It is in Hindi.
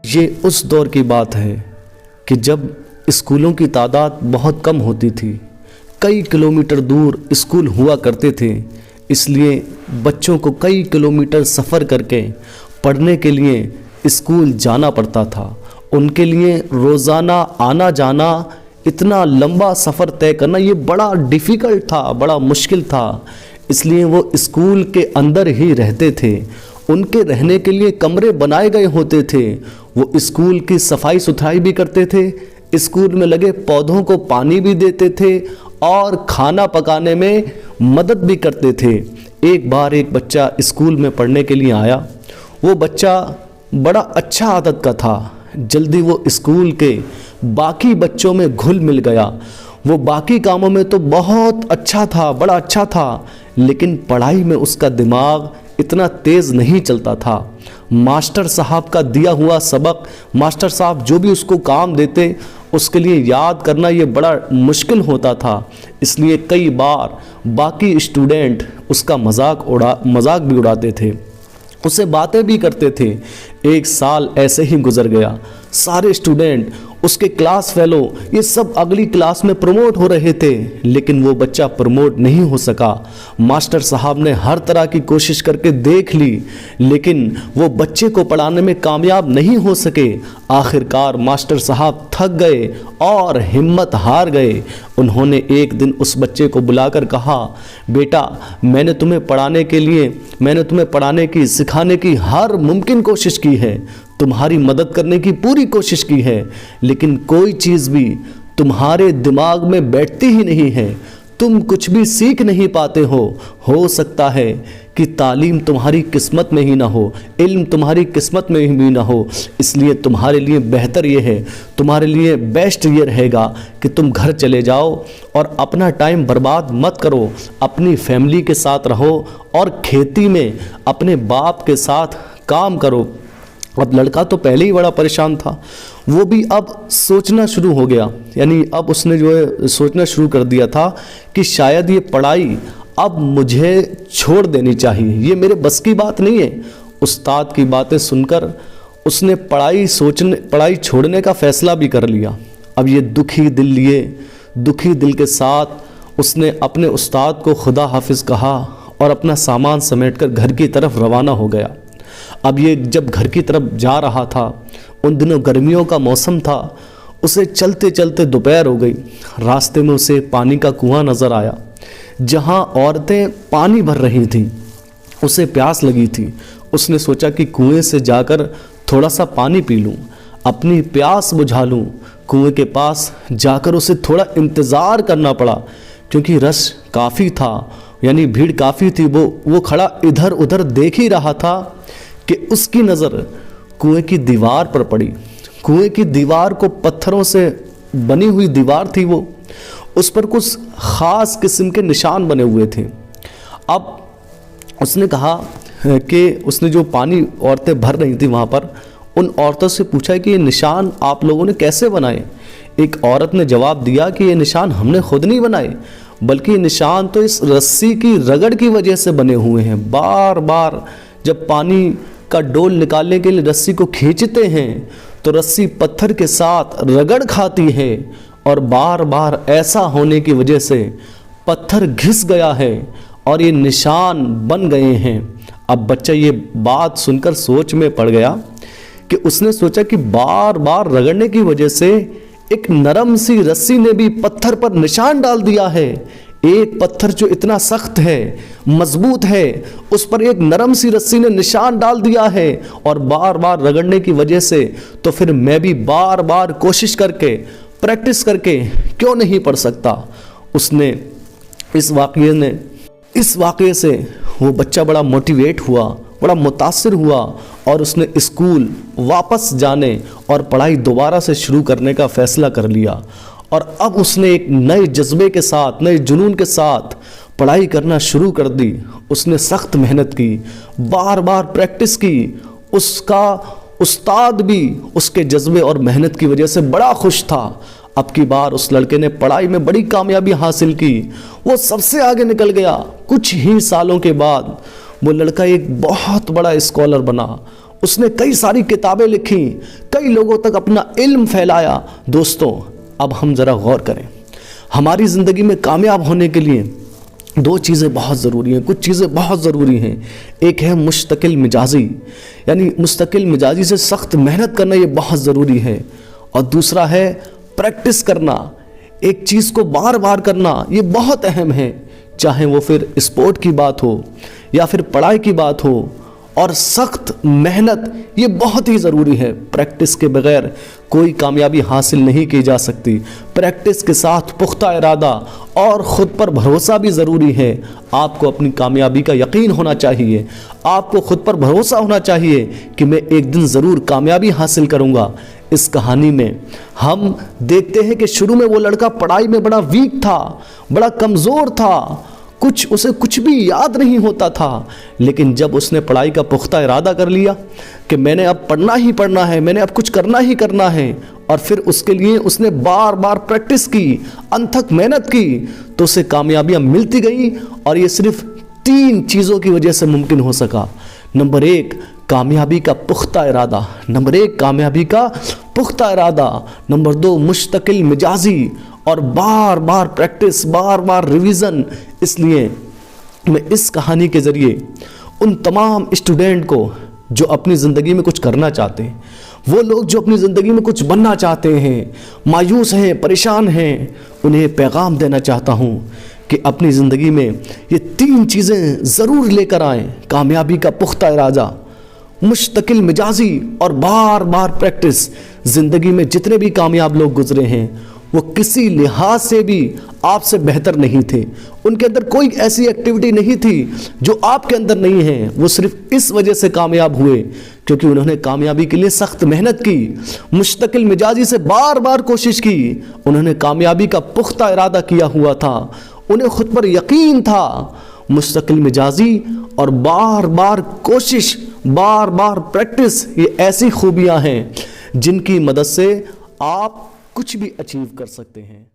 ये उस दौर की बात है कि जब स्कूलों की तादाद बहुत कम होती थी, कई किलोमीटर दूर स्कूल हुआ करते थे, इसलिए बच्चों को कई किलोमीटर सफ़र करके पढ़ने के लिए स्कूल जाना पड़ता था। उनके लिए रोज़ाना आना जाना, इतना लंबा सफ़र तय करना ये बड़ा डिफ़िकल्ट था, बड़ा मुश्किल था। इसलिए वो स्कूल के अंदर ही रहते थे। उनके रहने के लिए कमरे बनाए गए होते थे। वो स्कूल की सफाई सुथराई भी करते थे, स्कूल में लगे पौधों को पानी भी देते थे और खाना पकाने में मदद भी करते थे। एक बार एक बच्चा स्कूल में पढ़ने के लिए आया। वो बच्चा बड़ा अच्छा आदत का था। जल्दी वो स्कूल के बाकी बच्चों में घुल मिल गया। वो बाकी कामों में तो बहुत अच्छा था, बड़ा अच्छा था, लेकिन पढ़ाई में उसका दिमाग इतना तेज़ नहीं चलता था। मास्टर साहब का दिया हुआ सबक, मास्टर साहब जो भी उसको काम देते उसके लिए याद करना ये बड़ा मुश्किल होता था। इसलिए कई बार बाकी स्टूडेंट उसका मजाक भी उड़ाते थे, उससे बातें भी करते थे। एक साल ऐसे ही गुजर गया। सारे स्टूडेंट, उसके क्लास फेलो, ये सब अगली क्लास में प्रमोट हो रहे थे, लेकिन वो बच्चा प्रमोट नहीं हो सका। मास्टर साहब ने हर तरह की कोशिश करके देख ली, लेकिन वो बच्चे को पढ़ाने में कामयाब नहीं हो सके। आखिरकार मास्टर साहब थक गए और हिम्मत हार गए। उन्होंने एक दिन उस बच्चे को बुलाकर कहा, बेटा, मैंने तुम्हें पढ़ाने की, सिखाने की हर मुमकिन कोशिश की है, तुम्हारी मदद करने की पूरी कोशिश की है, लेकिन कोई चीज़ भी तुम्हारे दिमाग में बैठती ही नहीं है। तुम कुछ भी सीख नहीं पाते हो सकता है कि तालीम तुम्हारी किस्मत में ही ना हो, इल्म तुम्हारी किस्मत में ही ना हो। इसलिए तुम्हारे लिए बेहतर ये है, तुम्हारे लिए बेस्ट ये रहेगा कि तुम घर चले जाओ और अपना टाइम बर्बाद मत करो, अपनी फैमिली के साथ रहो और खेती में अपने बाप के साथ काम करो। अब लड़का तो पहले ही बड़ा परेशान था, वो भी अब सोचना शुरू हो गया, यानी अब उसने जो है सोचना शुरू कर दिया था कि शायद ये पढ़ाई अब मुझे छोड़ देनी चाहिए, ये मेरे बस की बात नहीं है। उस्ताद की बातें सुनकर उसने पढ़ाई छोड़ने का फ़ैसला भी कर लिया। अब ये दुखी दिल के साथ उसने अपने उस्ताद को खुदा हाफिज़ कहा और अपना सामान समेटकर घर की तरफ रवाना हो गया। अब ये जब घर की तरफ जा रहा था, उन दिनों गर्मियों का मौसम था, उसे चलते चलते दोपहर हो गई। रास्ते में उसे पानी का कुआं नज़र आया, जहाँ औरतें पानी भर रही थीं। उसे प्यास लगी थी। उसने सोचा कि कुएं से जाकर थोड़ा सा पानी पी लूँ, अपनी प्यास बुझा लूँ। कुएं के पास जाकर उसे थोड़ा इंतज़ार करना पड़ा, क्योंकि रश काफ़ी था, यानी भीड़ काफ़ी थी। वो खड़ा इधर उधर देख ही रहा था कि उसकी नज़र कुएं की दीवार पर पड़ी। कुएं की दीवार को पत्थरों से बनी हुई दीवार थी वो, उस पर कुछ ख़ास किस्म के निशान बने हुए थे। अब उसने कहा कि उसने जो पानी औरतें भर रही थी वहाँ पर, उन औरतों से पूछा कि ये निशान आप लोगों ने कैसे बनाए। एक औरत ने जवाब दिया कि ये निशान हमने खुद नहीं बनाए, बल्कि ये निशान तो इस रस्सी की रगड़ की वजह से बने हुए हैं। बार बार जब पानी का डोल निकालने के लिए रस्सी को खींचते हैं तो रस्सी पत्थर के साथ रगड़ खाती है, और बार बार ऐसा होने की वजह से पत्थर घिस गया है और ये निशान बन गए हैं। अब बच्चा ये बात सुनकर सोच में पड़ गया कि उसने सोचा कि बार बार रगड़ने की वजह से एक नरम सी रस्सी ने भी पत्थर पर निशान डाल दिया है। एक पत्थर जो इतना सख्त है, मजबूत है, उस पर एक नरम सी रस्सी ने निशान डाल दिया है, और बार बार रगड़ने की वजह से तो फिर मैं भी बार बार कोशिश करके, प्रैक्टिस करके क्यों नहीं पढ़ सकता। उसने इस वाक़ये से वो बच्चा बड़ा मोटिवेट हुआ, बड़ा मुतासिर हुआ, और उसने स्कूल वापस जाने और पढ़ाई दोबारा से शुरू करने का फ़ैसला कर लिया। और अब उसने एक नए जज्बे के साथ, नए जुनून के साथ पढ़ाई करना शुरू कर दी। उसने सख्त मेहनत की, बार बार प्रैक्टिस की। उसका उस्ताद भी उसके जज्बे और मेहनत की वजह से बड़ा खुश था। अब की बार उस लड़के ने पढ़ाई में बड़ी कामयाबी हासिल की, वो सबसे आगे निकल गया। कुछ ही सालों के बाद वो लड़का एक बहुत बड़ा स्कॉलर बना। उसने कई सारी किताबें लिखी, कई लोगों तक अपना इल्म फैलाया। दोस्तों, अब हम ज़रा गौर करें, हमारी ज़िंदगी में कामयाब होने के लिए दो चीज़ें बहुत ज़रूरी हैं, कुछ चीज़ें बहुत ज़रूरी हैं। एक है मुस्तकिल मिजाजी, यानी मुस्तकिल मिजाजी से सख्त मेहनत करना, ये बहुत ज़रूरी है। और दूसरा है प्रैक्टिस करना, एक चीज़ को बार बार करना, ये बहुत अहम है। चाहे वो फिर स्पोर्ट की बात हो या फिर पढ़ाई की बात हो, और सख्त मेहनत ये बहुत ही ज़रूरी है। प्रैक्टिस के बगैर कोई कामयाबी हासिल नहीं की जा सकती। प्रैक्टिस के साथ पुख्ता इरादा और ख़ुद पर भरोसा भी ज़रूरी है। आपको अपनी कामयाबी का यकीन होना चाहिए, आपको ख़ुद पर भरोसा होना चाहिए कि मैं एक दिन ज़रूर कामयाबी हासिल करूँगा। इस कहानी में हम देखते हैं कि शुरू में वो लड़का पढ़ाई में बड़ा वीक था, बड़ा कमज़ोर था, उसे कुछ भी याद नहीं होता था। लेकिन जब उसने पढ़ाई का पुख्ता इरादा कर लिया कि मैंने अब पढ़ना ही पढ़ना है, मैंने अब कुछ करना ही करना है, और फिर उसके लिए उसने बार बार प्रैक्टिस की, अनथक मेहनत की, तो उसे कामयाबियां मिलती गई। और ये सिर्फ 3 चीज़ों की वजह से मुमकिन हो सका। नंबर 1, कामयाबी का पुख्ता इरादा। नंबर 1, कामयाबी का पुख्ता इरादा। नंबर 2, मुस्तकिल मिजाजी और बार बार प्रैक्टिस, बार बार रिवीजन। इसलिए मैं इस कहानी के ज़रिए उन तमाम स्टूडेंट को जो अपनी ज़िंदगी में कुछ करना चाहते हैं, वो लोग जो अपनी ज़िंदगी में कुछ बनना चाहते हैं, मायूस हैं, परेशान हैं, उन्हें पैगाम देना चाहता हूँ कि अपनी ज़िंदगी में ये 3 चीज़ें ज़रूर लेकर आएँ। कामयाबी का पुख्ता इरादा, मुस्तकिल मिजाजी और बार बार प्रैक्टिस। ज़िंदगी में जितने भी कामयाब लोग गुजरे हैं वो किसी लिहाज से भी आपसे बेहतर नहीं थे। उनके अंदर कोई ऐसी एक्टिविटी नहीं थी जो आपके अंदर नहीं है। वो सिर्फ इस वजह से कामयाब हुए क्योंकि उन्होंने कामयाबी के लिए सख्त मेहनत की, मुस्तकिल मिजाजी से बार बार कोशिश की, उन्होंने कामयाबी का पुख्ता इरादा किया हुआ था, उन्हें खुद पर यकीन था। मुस्तकिल मिजाजी और बार बार कोशिश, बार बार प्रैक्टिस, ये ऐसी खूबियां हैं जिनकी मदद से आप कुछ भी अचीव कर सकते हैं।